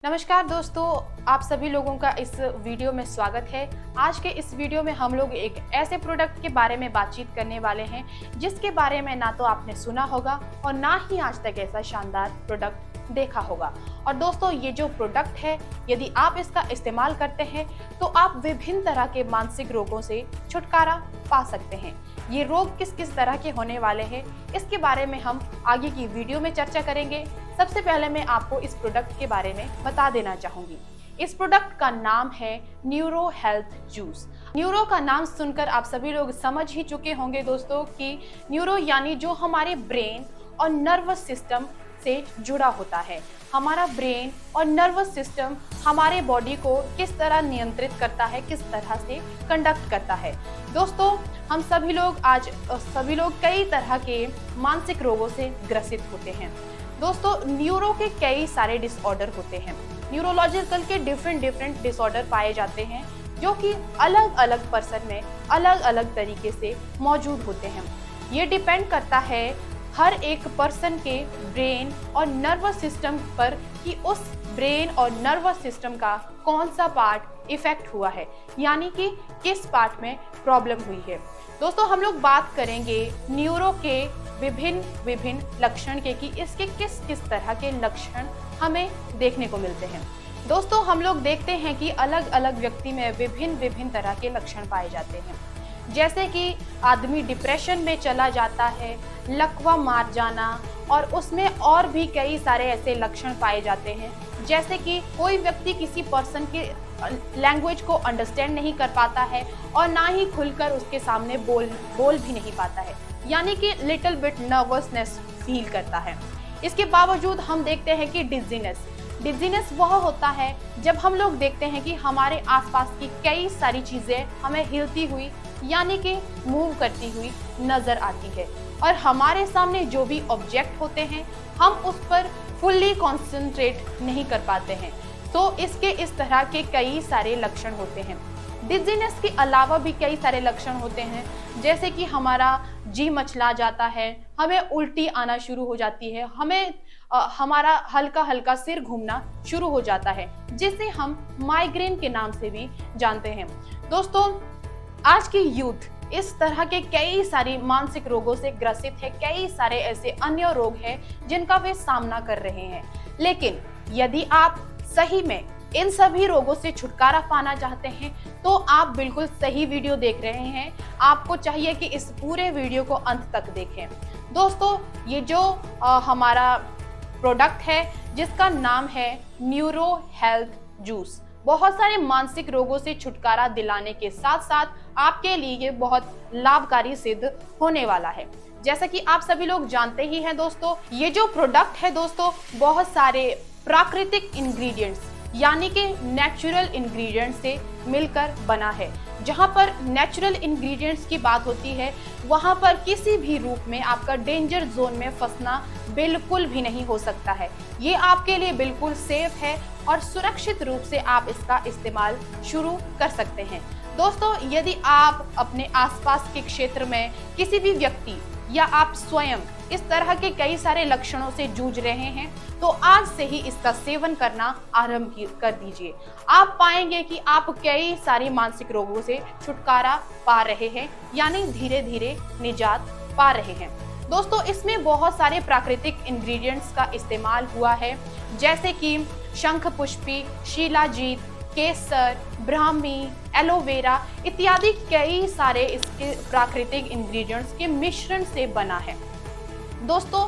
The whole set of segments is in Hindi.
नमस्कार दोस्तों, आप सभी लोगों का इस वीडियो में स्वागत है। आज के इस वीडियो में हम लोग एक ऐसे प्रोडक्ट के बारे में बातचीत करने वाले हैं जिसके बारे में ना तो आपने सुना होगा और ना ही आज तक ऐसा शानदार प्रोडक्ट देखा होगा। और दोस्तों, ये जो प्रोडक्ट है, यदि आप इसका इस्तेमाल करते हैं तो आप विभिन्न तरह के मानसिक रोगों से छुटकारा पा सकते हैं। ये रोग किस किस तरह के होने वाले हैं, इसके बारे में हम आगे की वीडियो में चर्चा करेंगे। सबसे पहले मैं आपको इस प्रोडक्ट के बारे में बता देना चाहूंगी। इस प्रोडक्ट का नाम है न्यूरो हेल्थ जूस। न्यूरो का नाम सुनकर आप सभी लोग समझ ही चुके होंगे दोस्तों कि न्यूरो यानी जो हमारे ब्रेन और नर्वस सिस्टम से जुड़ा होता है। हमारा ब्रेन और नर्वस सिस्टम हमारे बॉडी को किस तरह नियंत्रित करता है, किस तरह से कंडक्ट करता है। दोस्तों, हम सभी लोग कई तरह के मानसिक रोगों से ग्रसित होते हैं। दोस्तों, न्यूरो के कई सारे डिसऑर्डर होते हैं। न्यूरोलॉजिकल के डिफरेंट डिसऑर्डर पाए जाते हैं जो कि अलग अलग पर्सन में अलग अलग तरीके से मौजूद होते हैं। ये डिपेंड करता है हर एक पर्सन के ब्रेन और नर्वस सिस्टम पर कि उस ब्रेन और नर्वस सिस्टम का कौन सा पार्ट इफेक्ट हुआ है, यानी कि किस पार्ट में प्रॉब्लम हुई है। दोस्तों, हम लोग बात करेंगे न्यूरो के विभिन्न लक्षण के कि इसके किस किस तरह के लक्षण हमें देखने को मिलते हैं। दोस्तों, हम लोग देखते हैं कि अलग अलग व्यक्ति में विभिन्न तरह के लक्षण पाए जाते हैं। जैसे कि आदमी डिप्रेशन में चला जाता है, लकवा मार जाना, और उसमें और भी कई सारे ऐसे लक्षण पाए जाते हैं। जैसे कि कोई व्यक्ति किसी पर्सन के लैंग्वेज को अंडरस्टैंड नहीं कर पाता है और ना ही खुलकर उसके सामने बोल भी नहीं पाता है, यानी कि लिटिल बिट नर्वसनेस फील करता है। इसके बावजूद हम देखते हैं कि डिजीनेस वह होता है जब हम लोग देखते हैं कि हमारे आसपास की कई सारी चीजें हमें हिलती हुई, यानी कि मूव करती हुई नजर आती है और हमारे सामने जो भी ऑब्जेक्ट होते हैं हम उस पर फुल्ली कॉन्सेंट्रेट नहीं कर पाते हैं। तो इसके इस तरह के कई सारे लक्षण होते हैं। डिजीनेस के अलावा भी कई सारे लक्षण होते हैं, जैसे कि हमारा जी मचला जाता है, हमें उल्टी आना शुरू हो जाती है, हमारा हल्का हल्का सिर घूमना शुरू हो जाता है, जिसे हम माइग्रेन के नाम से भी जानते हैं। दोस्तों, आज की यूथ इस तरह के कई सारी मानसिक रोगों से ग्रसित है। कई सारे ऐसे अन्य रोग हैं जिनका वे सामना कर रहे हैं। लेकिन यदि आप सही में इन सभी रोगों से छुटकारा पाना चाहते हैं तो आप बिल्कुल सही वीडियो देख रहे हैं। आपको चाहिए कि इस पूरे वीडियो को अंत तक देखें। दोस्तों, ये जो हमारा प्रोडक्ट है जिसका नाम है न्यूरो हेल्थ जूस, बहुत सारे मानसिक रोगों से छुटकारा दिलाने के साथ साथ आपके लिए ये बहुत लाभकारी सिद्ध होने वाला है। जैसा कि आप सभी लोग जानते ही हैं दोस्तों, ये जो प्रोडक्ट है दोस्तों, बहुत सारे प्राकृतिक इंग्रेडिएंट्स यानी कि नेचुरल इंग्रेडिएंट्स से मिलकर बना है। जहां पर नेचुरल इंग्रेडिएंट्स की बात होती है, वहां पर किसी भी रूप में आपका डेंजर जोन में फंसना बिल्कुल भी नहीं हो सकता है। ये आपके लिए बिल्कुल सेफ है और सुरक्षित रूप से आप इसका इस्तेमाल शुरू कर सकते हैं। दोस्तों, यदि आप अपने आसपास के क्षेत्र में किसी भी व्यक्ति या आप स्वयं इस तरह के कई सारे लक्षणों से जूझ रहे हैं तो आज से ही इसका सेवन करना आरंभ कर दीजिए। आप पाएंगे कि आप कई सारी मानसिक रोगों से छुटकारा पा रहे हैं, यानी धीरे धीरे निजात पा रहे हैं। दोस्तों, इसमें बहुत सारे प्राकृतिक इंग्रेडिएंट्स का इस्तेमाल हुआ है, जैसे कि शंखपुष्पी, शिलाजीत, केसर, ब्राह्मी, एलोवेरा इत्यादि कई सारे इसके प्राकृतिक इंग्रेडिएंट्स के मिश्रण से बना है। दोस्तों,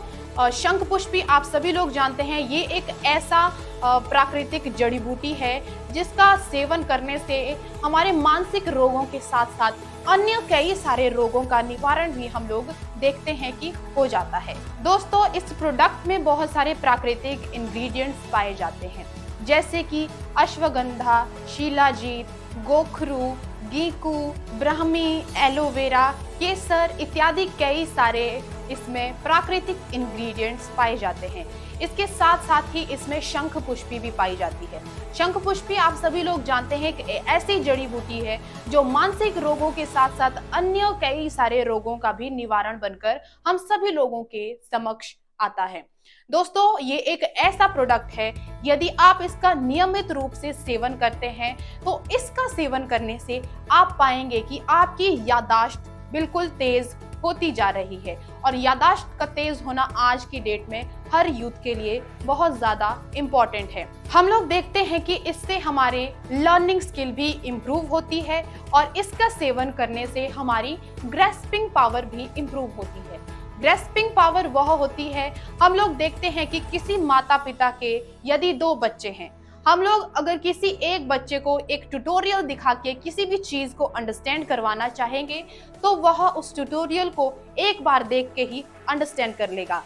शंखपुष्पी आप सभी लोग जानते हैं, ये एक ऐसा प्राकृतिक जड़ी बूटी है जिसका सेवन करने से हमारे मानसिक रोगों के साथ साथ अन्य कई सारे रोगों का निवारण भी हम लोग देखते हैं कि हो जाता है। दोस्तों, इस प्रोडक्ट में बहुत सारे प्राकृतिक इंग्रेडिएंट्स पाए जाते हैं, जैसे कि अश्वगंधा, शिलाजीत, गोखरू, गीकू, ब्राह्मी, एलोवेरा, केसर इत्यादि कई सारे इसमें प्राकृतिक इंग्रेडिएंट्स पाए जाते हैं। इसके साथ साथ ही इसमें शंखपुष्पी भी पाई जाती है। शंखपुष्पी आप सभी लोग जानते हैं कि ऐसी जड़ी बूटी है जो मानसिक रोगों के साथ साथ अन्य कई सारे रोगों का भी निवारण बनकर हम सभी लोगों के समक्ष आता है। दोस्तों, ये एक ऐसा प्रोडक्ट है, यदि आप इसका नियमित रूप से सेवन करते हैं तो इसका सेवन करने से आप पाएंगे कि आपकी याददाश्त बिल्कुल तेज होती जा रही है। और याददाश्त का तेज होना आज की डेट में हर यूथ के लिए बहुत ज्यादा इम्पोर्टेंट है। हम लोग देखते हैं कि इससे हमारे लर्निंग स्किल भी इम्प्रूव होती है और इसका सेवन करने से हमारी ग्रेस्पिंग पावर भी इम्प्रूव होती है। ग्रेस्पिंग पावर वह होती है, हम लोग देखते हैं कि किसी माता पिता के यदि 2 बच्चे हैं, हम लोग अगर किसी एक बच्चे को एक ट्यूटोरियल दिखा के किसी भी चीज को अंडरस्टैंड करवाना चाहेंगे तो वह उस ट्यूटोरियल को एक बार देख के ही अंडरस्टैंड कर लेगा।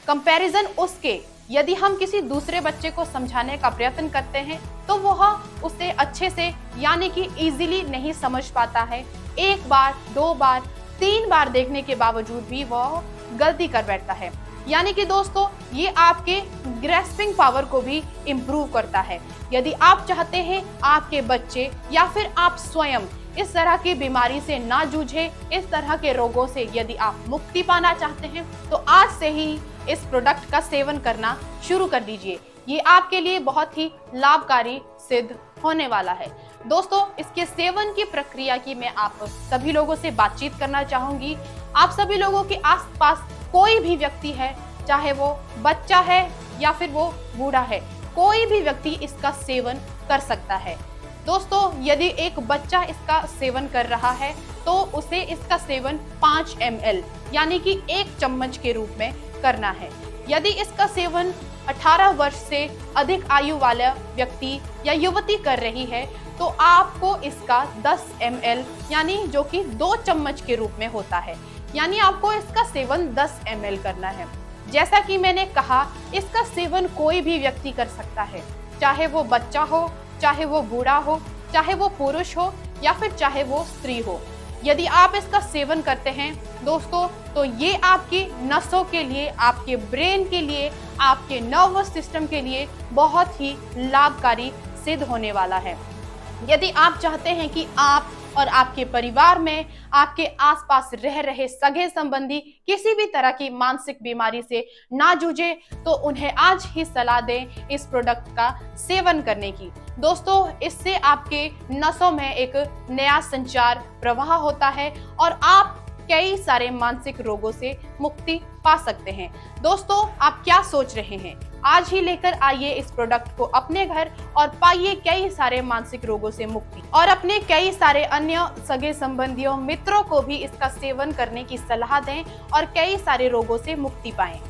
कंपैरिजन उसके यदि हम किसी दूसरे बच्चे को समझाने का प्रयत्न करते हैं तो वह उसे अच्छे से यानी कि इजीली नहीं समझ पाता है। 1 बार 2 बार 3 बार देखने के बावजूद भी वह गलती कर बैठता है। यानी कि दोस्तों, ये आपके ग्रेस्पिंग पावर को भी इम्प्रूव करता है। यदि आप चाहते हैं आपके बच्चे या फिर आप स्वयं इस तरह की बीमारी से ना जूझे, इस तरह के रोगों से यदि आप मुक्ति पाना चाहते हैं तो आज से ही इस प्रोडक्ट का सेवन करना शुरू कर दीजिए। ये आपके लिए बहुत ही लाभकारी सिद्ध होने वाला है। दोस्तों, इसके सेवन की प्रक्रिया की मैं आप सभी लोगों से बातचीत करना चाहूंगी। आप सभी लोगों के आसपास कोई भी व्यक्ति है, चाहे वो बच्चा है या फिर वो बूढ़ा है, कोई भी व्यक्ति इसका सेवन कर सकता है। दोस्तों, यदि एक बच्चा इसका सेवन कर रहा है तो उसे इसका सेवन 5 ml यानी कि 1 चम्मच के रूप में करना है। यदि इसका सेवन 18 वर्ष से अधिक आयु वाला व्यक्ति या युवती कर रही है तो आपको इसका 10 ml यानी जो कि 2 चम्मच के रूप में होता है, यानी आपको इसका सेवन 10 ml करना है। जैसा कि मैंने कहा, इसका सेवन कोई भी व्यक्ति कर सकता है, चाहे वो बच्चा हो, चाहे वो बूढ़ा हो, चाहे वो पुरुष हो या फिर चाहे वो स्त्री हो। यदि आप इसका सेवन करते हैं दोस्तों तो ये आपकी नसों के लिए, आपके ब्रेन के लिए, आपके नर्वस सिस्टम के लिए बहुत ही लाभकारी सिद्ध होने वाला है। यदि आप चाहते हैं कि आप और आपके परिवार में आपके आसपास रह रहे सगे संबंधी किसी भी तरह की मानसिक बीमारी से ना जूझे तो उन्हें आज ही सलाह दें इस प्रोडक्ट का सेवन करने की। दोस्तों, इससे आपके नसों में एक नया संचार प्रवाह होता है और आप कई सारे मानसिक रोगों से मुक्ति पा सकते हैं। दोस्तों, आप क्या सोच रहे हैं? आज ही लेकर आइए इस प्रोडक्ट को अपने घर और पाइए कई सारे मानसिक रोगों से मुक्ति और अपने कई सारे अन्य सगे संबंधियों, मित्रों को भी इसका सेवन करने की सलाह दें और कई सारे रोगों से मुक्ति पाएं।